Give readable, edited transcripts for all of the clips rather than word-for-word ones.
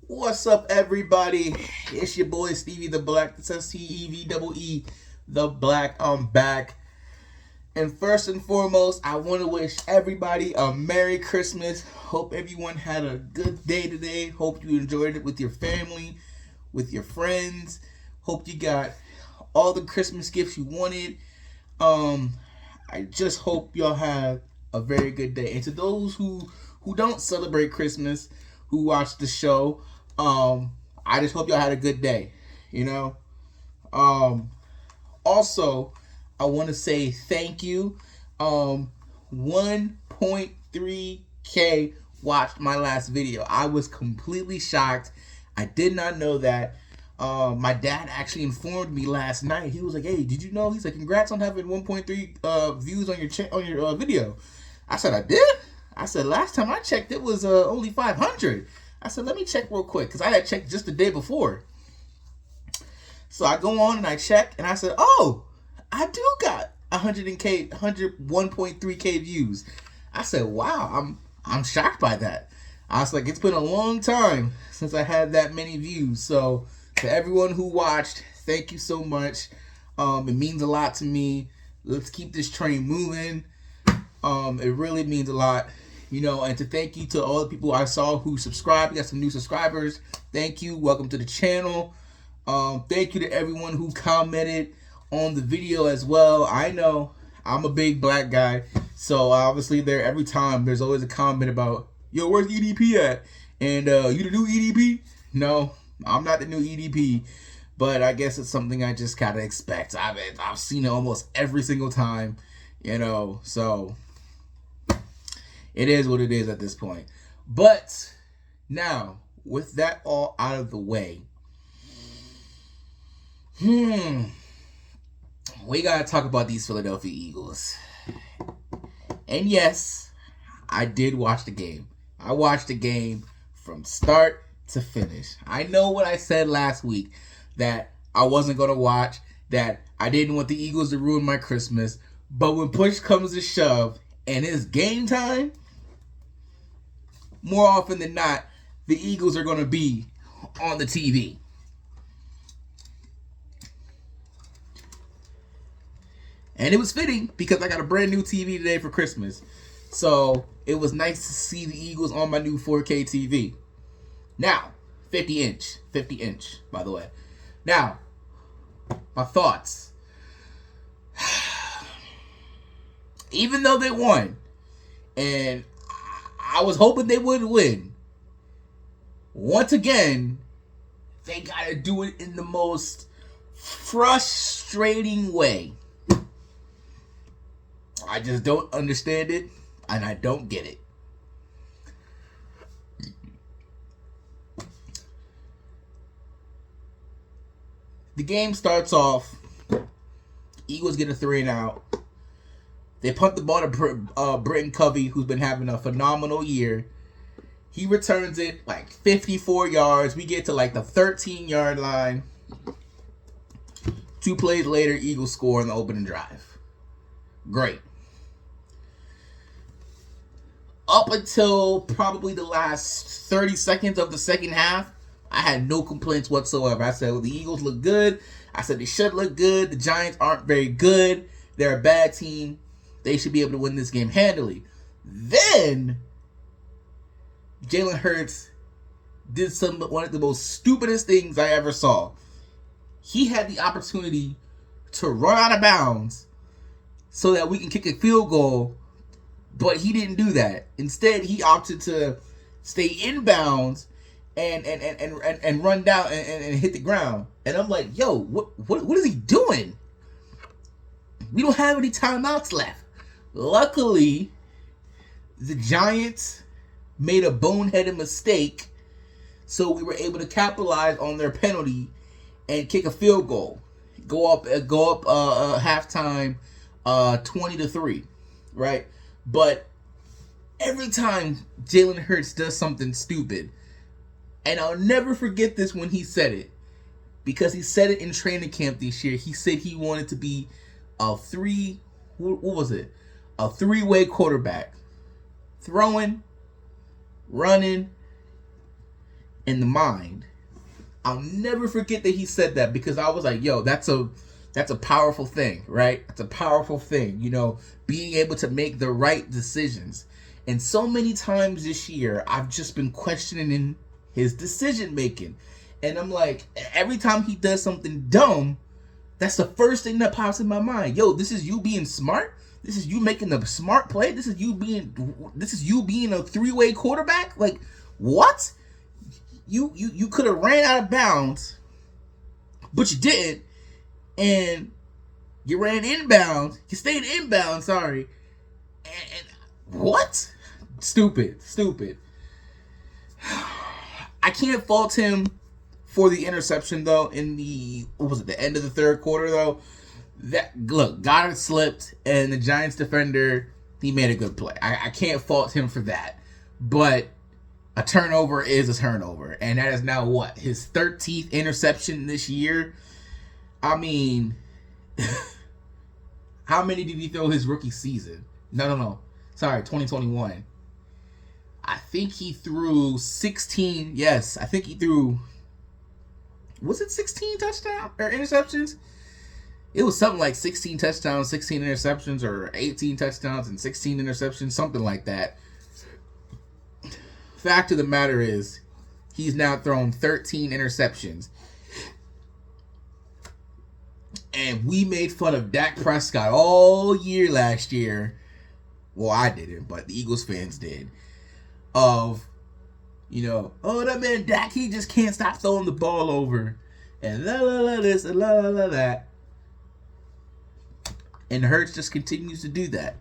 What's up, everybody? It's your boy Stevie the Black. It says Stevie the Black. I'm back. And first and foremost, I want to wish everybody a Merry Christmas. Hope everyone had a good day today. Hope you enjoyed it with your family, with your friends. Hope you got all the Christmas gifts you wanted. I just hope y'all have a very good day. And to those who don't celebrate Christmas, who watch the show, I just hope y'all had a good day. You know. Also, I want to say thank you. 1.3K watched my last video. I was completely shocked. I did not know that. My dad actually informed me last night. He was like, "Hey, did you know?" He's like, "Congrats on having 1.3 views on your video." I said, "I did." I said, "Last time I checked, it was only 500." I said, "Let me check real quick," because I had checked just the day before. So I go on and I check, and I said, "Oh, I do got 101.3K views." I said, "Wow, I'm shocked by that." I was like, "It's been a long time since I had that many views." So to everyone who watched, thank you so much. It means a lot to me. Let's keep this train moving. It really means a lot, and to thank you to all the people I saw who subscribed. We got some new subscribers. Thank you. Welcome to the channel. Thank you to everyone who commented on the video as well. I know I'm a big black guy, so obviously every time there's always a comment about, "Yo, where's EDP at?" And you the new EDP? No, I'm not the new EDP, but I guess it's something I just gotta expect. I've seen it almost every single time, so it is what it is at this point. But now, with that all out of the way, we gotta talk about these Philadelphia Eagles. And yes, I did watch the game. I watched the game from start to finish. I know what I said last week, that I wasn't gonna watch, that I didn't want the Eagles to ruin my Christmas. But when push comes to shove and it's game time, more often than not, the Eagles are gonna be on the TV. And it was fitting because I got a brand new TV today for Christmas. So it was nice to see the Eagles on my new 4K TV. Now, 50 inch, by the way. Now, my thoughts. Even though they won, and I was hoping they would win, once again, they gotta do it in the most frustrating way. I just don't understand it, and I don't get it. The game starts off, Eagles get a 3-and-out. They punt the ball to Britton Covey, who's been having a phenomenal year. He returns it like 54 yards. We get to like the 13-yard line. 2 plays later, Eagles score on the opening drive. Great. Up until probably the last 30 seconds of the second half, I had no complaints whatsoever. I said, well, the Eagles look good. I said they should look good. The Giants aren't very good. They're a bad team. They should be able to win this game handily. Then Jalen Hurts did one of the most stupidest things I ever saw. He had the opportunity to run out of bounds so that we can kick a field goal, but he didn't do that. Instead, he opted to stay in bounds and run down and hit the ground. And I'm like, yo, what is he doing? We don't have any timeouts left. Luckily, the Giants made a boneheaded mistake, so we were able to capitalize on their penalty and kick a field goal. Go up halftime 20-3, right? But every time Jalen Hurts does something stupid, and I'll never forget this when he said it, because he said it in training camp this year. He said he wanted to be a three-way quarterback. Throwing, running, in the mind. I'll never forget that he said that, because I was like, yo, that's a powerful thing, right? That's a powerful thing, being able to make the right decisions. And so many times this year, I've just been questioning his decision making. And I'm like, every time he does something dumb, that's the first thing that pops in my mind. Yo, this is you being smart. This is you making a smart play. This is you being a three-way quarterback. Like, what? You could have ran out of bounds, but you didn't, and you ran inbounds. You stayed inbound. Sorry. And what? Stupid. I can't fault him for the interception though. In the end of the third quarter though. Goddard slipped, and the Giants defender, he made a good play. I can't fault him for that, but a turnover is a turnover, and that is now what, his 13th interception this year. I mean, how many did he throw his rookie season? No. Sorry, 2021. I think he threw 16. Yes, I think he threw. Was it 16 touchdowns or interceptions? It was something like 16 touchdowns, 16 interceptions, or 18 touchdowns and 16 interceptions, something like that. Fact of the matter is, he's now thrown 13 interceptions. And we made fun of Dak Prescott all year last year. Well, I didn't, but the Eagles fans did. Oh, that man Dak, he just can't stop throwing the ball over. And this and that. And Hurts just continues to do that.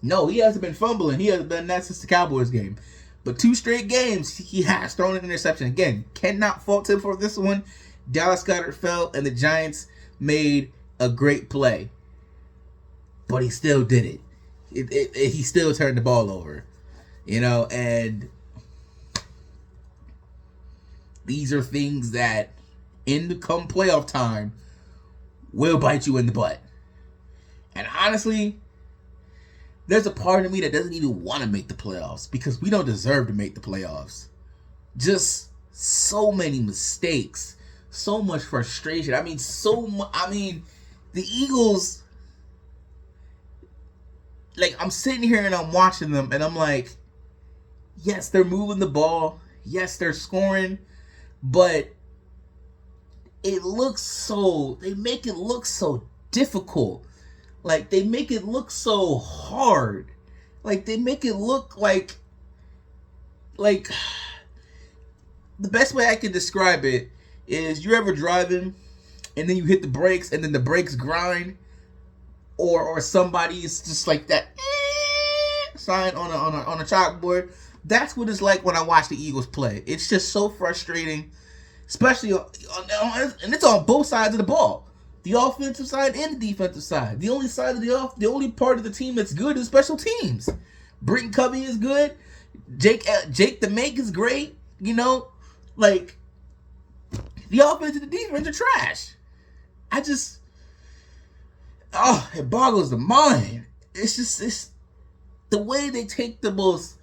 No, he hasn't been fumbling. He hasn't done that since the Cowboys game. But 2 straight games, he has thrown an interception. Again, cannot fault him for this one. Dallas Goedert fell, and the Giants made a great play. But he still did it. He still turned the ball over. And these are things that, come playoff time, will bite you in the butt. And honestly, there's a part of me that doesn't even want to make the playoffs, because we don't deserve to make the playoffs. Just so many mistakes, so much frustration. The Eagles, I'm sitting here and I'm watching them and I'm like, yes, they're moving the ball. Yes, they're scoring, but they make it look so difficult. They make it look so hard. They make it look like the best way I can describe it is, you're ever driving and then you hit the brakes and then the brakes grind, or somebody is just like that sign on a chalkboard. That's what it's like when I watch the Eagles play. It's just so frustrating, especially and it's on both sides of the ball. The offensive side and the defensive side. The only only part of the team that's good is special teams. Britton Covey is good. Jake the Make is great. The offense and the defense are trash. It boggles the mind. It's the way they take the most.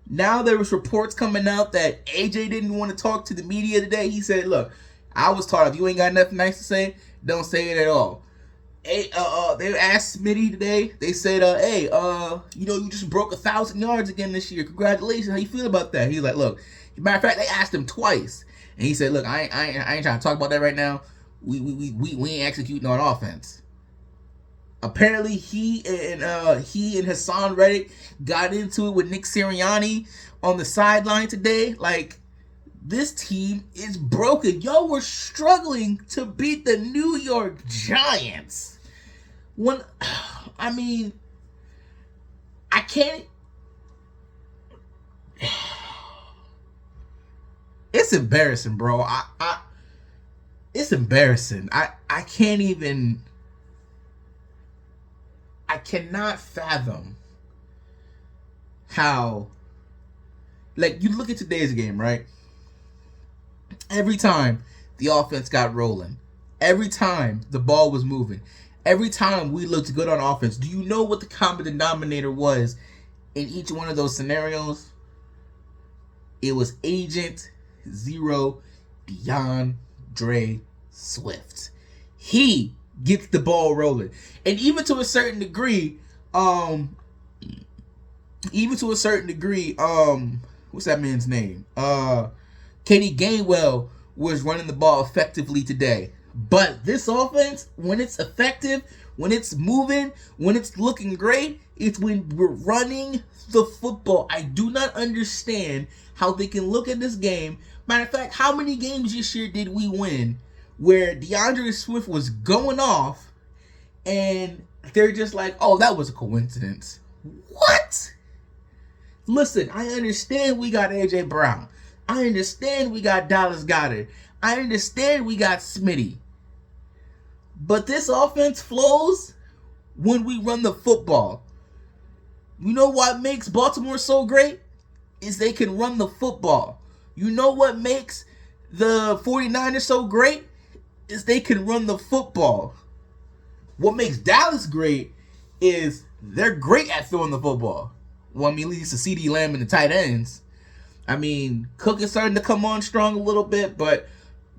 Now there was reports coming out that AJ didn't want to talk to the media today. He said, look, I was taught if you ain't got nothing nice to say, don't say it at all. They asked Smitty today. They said, you just broke 1,000 yards again this year. Congratulations. How you feel about that? He's like, look. Matter of fact, they asked him twice, and he said, look, I ain't trying to talk about that right now. We ain't executing on offense. Apparently, he and Hassan Reddick got into it with Nick Sirianni on the sideline today. This team is broken. Y'all were struggling to beat the New York Giants. I can't. It's embarrassing, bro. It's embarrassing. I can't even. I cannot fathom how. You look at today's game, right? Every time the offense got rolling, every time the ball was moving, every time we looked good on offense, do you know what the common denominator was in each one of those scenarios? It was Agent Zero DeAndre Swift. He gets the ball rolling. And even to a certain degree, what's that man's name? Kenny Gainwell was running the ball effectively today. But this offense, when it's effective, when it's moving, when it's looking great, it's when we're running the football. I do not understand how they can look at this game. Matter of fact, how many games this year did we win where DeAndre Swift was going off and they're just like, oh, that was a coincidence? What? Listen, I understand we got A.J. Brown. I understand we got Dallas Goedert. I understand we got Smitty. But this offense flows when we run the football. You know what makes Baltimore so great? Is they can run the football. You know what makes the 49ers so great? Is they can run the football. What makes Dallas great is they're great at throwing the football. Well, I mean, at least the CeeDee Lamb and the tight ends. I mean, Cook is starting to come on strong a little bit, but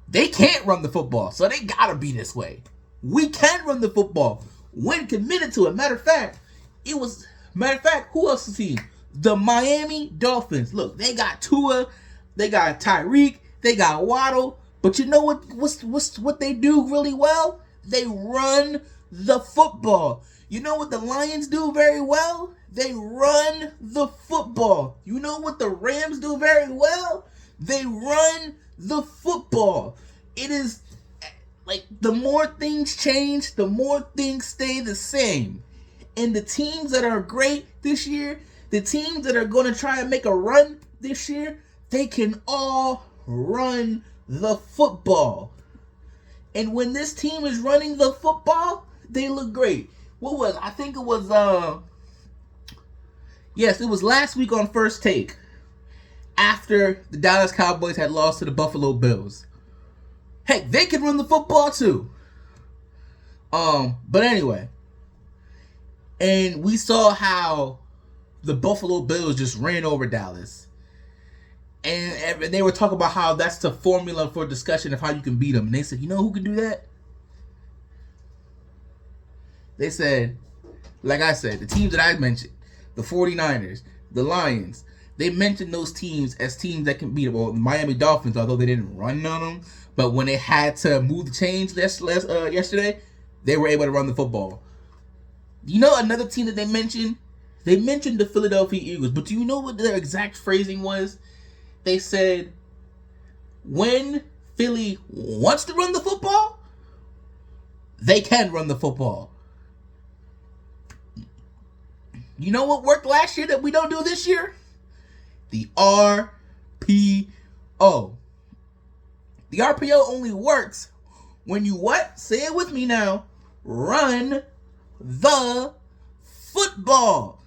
they can't run the football, so they gotta be this way. We can run the football. When committed to it. Matter of fact, who else is he? The Miami Dolphins. Look, they got Tua, they got Tyreek, they got Waddle, but you know what they do really well? They run the football. You know what the Lions do very well? They run the football. You know what the Rams do very well? They run the football. It is like the more things change, the more things stay the same. And the teams that are great this year, the teams that are going to try and make a run this year, they can all run the football. And when this team is running the football, they look great. Yes, it was last week on First Take, after the Dallas Cowboys had lost to the Buffalo Bills. Hey, they can run the football too. But anyway, and we saw how the Buffalo Bills just ran over Dallas. And they were talking about how that's the formula for discussion of how you can beat them. And they said, you know who can do that? They said, like I said, the teams that I mentioned, the 49ers, the Lions, they mentioned those teams as teams that can beat them. Well, the Miami Dolphins, although they didn't run on them, but when they had to move the chains yesterday, they were able to run the football. You know another team that they mentioned? They mentioned the Philadelphia Eagles, but do you know what their exact phrasing was? They said, when Philly wants to run the football, they can run the football. You know what worked last year that we don't do this year? The RPO. The RPO only works when you what? Say it with me now. Run the football.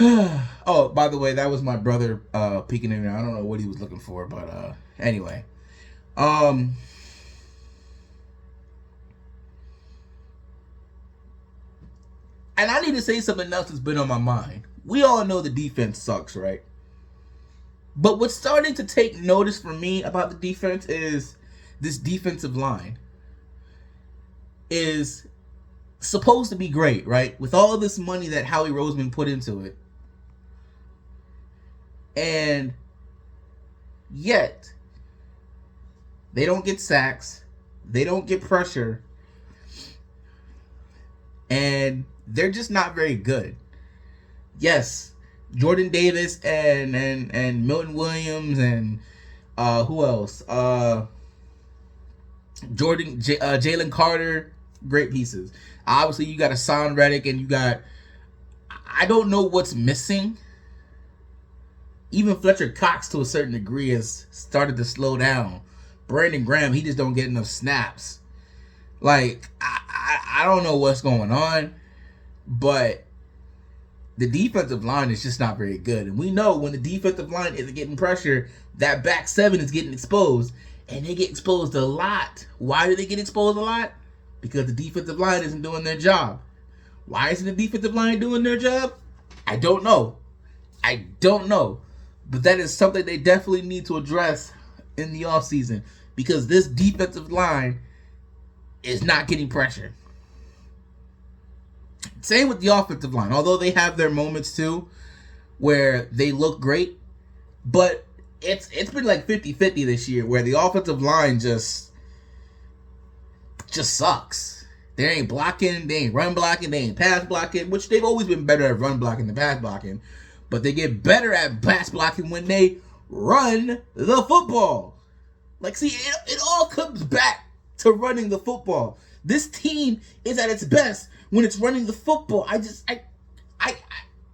Oh, by the way, that was my brother peeking in there. I don't know what he was looking for, but anyway. And I need to say something else that's been on my mind. We all know the defense sucks, right? But what's starting to take notice for me about the defense is this defensive line is supposed to be great, right? With all this money that Howie Roseman put into it. And yet, they don't get sacks. They don't get pressure. And they're just not very good. Yes, Jordan Davis and Milton Williams and who else? Jalen Carter, great pieces. Obviously, you got Hassan Reddick and you got, I don't know what's missing. Even Fletcher Cox, to a certain degree, has started to slow down. Brandon Graham, he just don't get enough snaps. Like, I don't know what's going on, but the defensive line is just not very good. And we know when the defensive line isn't getting pressure, that back seven is getting exposed. And they get exposed a lot. Why do they get exposed a lot? Because the defensive line isn't doing their job. Why isn't the defensive line doing their job? I don't know. I don't know. But that is something they definitely need to address in the offseason because this defensive line is not getting pressure. Same with the offensive line, although they have their moments too where they look great, but it's been like 50-50 this year where the offensive line just sucks. They ain't blocking, they ain't run blocking, they ain't pass blocking, which they've always been better at run blocking than pass blocking, but they get better at pass blocking when they run the football. Like, see, it all comes back to running the football. This team is at its best when it's running the football.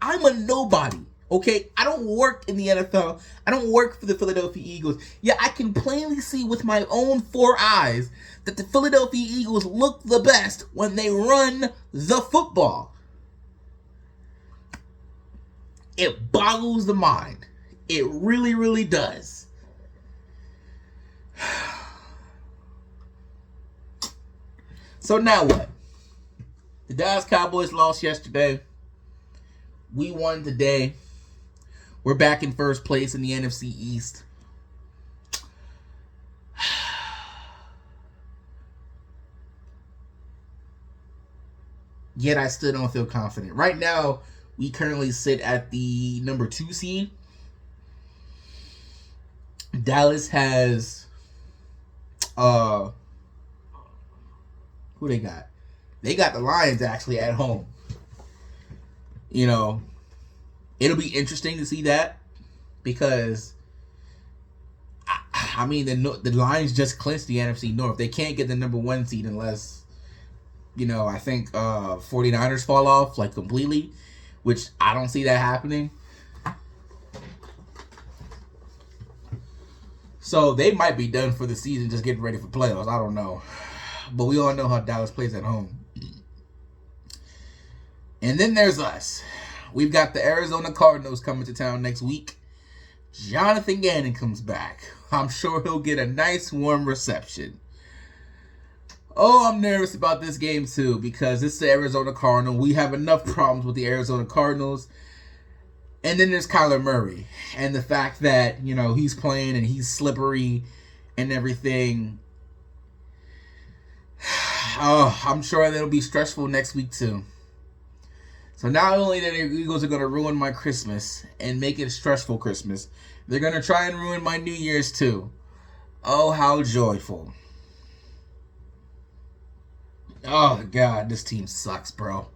I'm a nobody, okay? I don't work in the NFL. I don't work for the Philadelphia Eagles. Yeah, I can plainly see with my own 4 eyes that the Philadelphia Eagles look the best when they run the football. It boggles the mind. It really, really does. So now what? The Dallas Cowboys lost yesterday. We won today. We're back in first place in the NFC East. Yet I still don't feel confident. Right now, we currently sit at the number 2 seed. Dallas has who they got? They got the Lions actually at home. You know, it'll be interesting to see that because I mean the Lions just clinched the NFC North. They can't get the number 1 seed unless, you know, I think 49ers fall off like completely, which I don't see that happening. So they might be done for the season, just getting ready for playoffs. I don't know. But we all know how Dallas plays at home. And then there's us. We've got the Arizona Cardinals coming to town next week. Jonathan Gannon comes back. I'm sure he'll get a nice warm reception. Oh, I'm nervous about this game too because it's the Arizona Cardinals. We have enough problems with the Arizona Cardinals. And then there's Kyler Murray and the fact that, you know, he's playing and he's slippery and everything. Oh, I'm sure that'll be stressful next week too. So not only that the Eagles are going to ruin my Christmas and make it a stressful Christmas, they're going to try and ruin my New Year's too. Oh, how joyful. Oh, God, this team sucks, bro.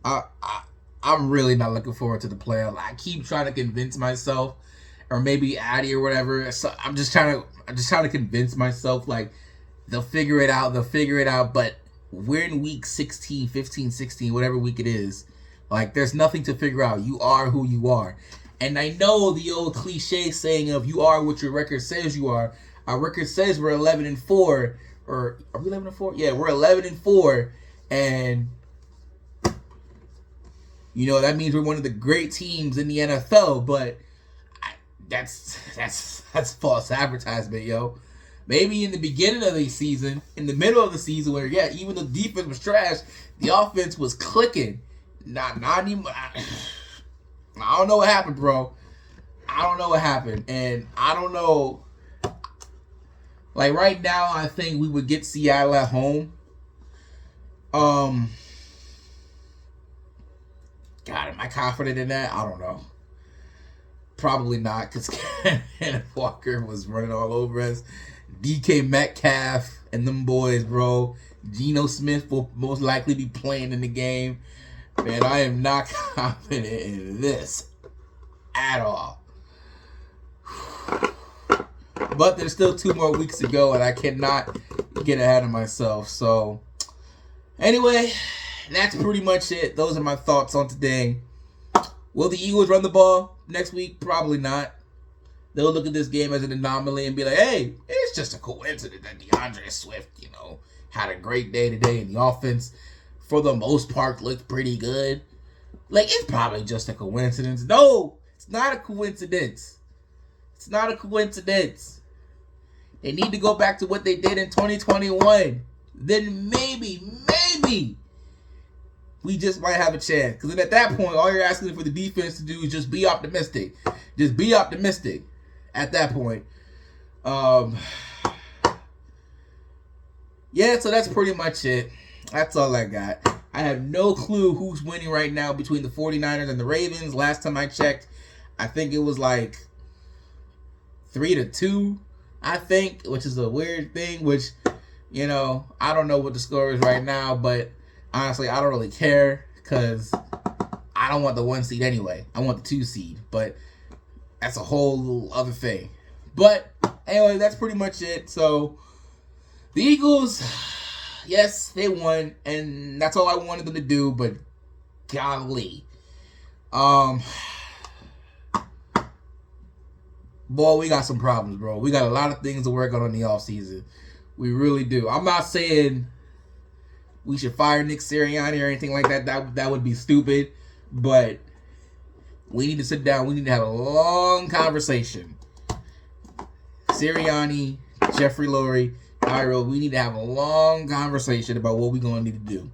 I'm really not looking forward to the playoffs. I keep trying to convince myself, or maybe Addy or whatever. So I'm just trying to convince myself, like, they'll figure it out, but we're in week 16, 15, 16, whatever week it is. Like, there's nothing to figure out. You are who you are. And I know the old cliche saying of you are what your record says you are. Our record says we're 11-4. Or are we 11-4? Yeah, we're 11-4. And, you know, that means we're one of the great teams in the NFL. But that's false advertisement, yo. Maybe in the beginning of the season, in the middle of the season, where, yeah, even the defense was trash, the offense was clicking. Not anymore. I don't know what happened, bro. I don't know what happened. And I don't know. Like, right now, I think we would get Seattle at home. God, am I confident in that? I don't know. Probably not, because Kenneth Walker was running all over us. DK Metcalf and them boys, bro. Geno Smith will most likely be playing in the game. Man, I am not confident in this at all. But there's still 2 more weeks to go, and I cannot get ahead of myself. So, anyway, that's pretty much it. Those are my thoughts on today. Will the Eagles run the ball next week? Probably not. They'll look at this game as an anomaly and be like, hey, it's just a coincidence that DeAndre Swift, you know, had a great day today, and the offense, for the most part, looked pretty good. Like, it's probably just a coincidence. No, it's not a coincidence. It's not a coincidence. They need to go back to what they did in 2021. Then maybe we we just might have a chance. Because then at that point, all you're asking for the defense to do is just be optimistic. Just be optimistic at that point. Yeah, so that's pretty much it. That's all I got. I have no clue who's winning right now between the 49ers and the Ravens. Last time I checked, I think it was like 3-2, I think, which is a weird thing, which, you know, I don't know what the score is right now, but honestly, I don't really care because I don't want the 1 seed anyway. I want the 2 seed, but that's a whole other thing. But anyway, that's pretty much it. So the Eagles, yes, they won, and that's all I wanted them to do, but golly. Boy, we got some problems, bro. We got a lot of things to work on the offseason. We really do. I'm not saying we should fire Nick Sirianni or anything like that. That would be stupid. But we need to sit down. We need to have a long conversation. Sirianni, Jeffrey Lurie, Cairo, we need to have a long conversation about what we're going to need to do.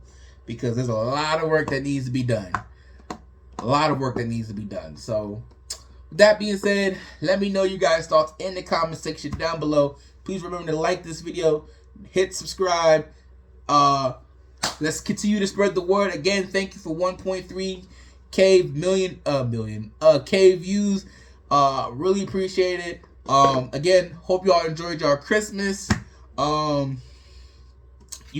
Because there's a lot of work that needs to be done. A lot of work that needs to be done. So, with that being said, let me know you guys' thoughts in the comment section down below. Please remember to like this video, hit subscribe. Let's continue to spread the word. Again, thank you for 1.3K K views. Really appreciate it. Again, hope y'all enjoyed your Christmas. You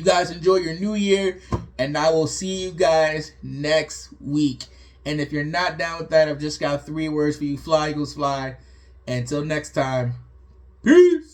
guys enjoy your new year, and I will see you guys next week. And if you're not down with that, I've just got 3 words for you. Fly, Eagles, fly. Until next time, peace.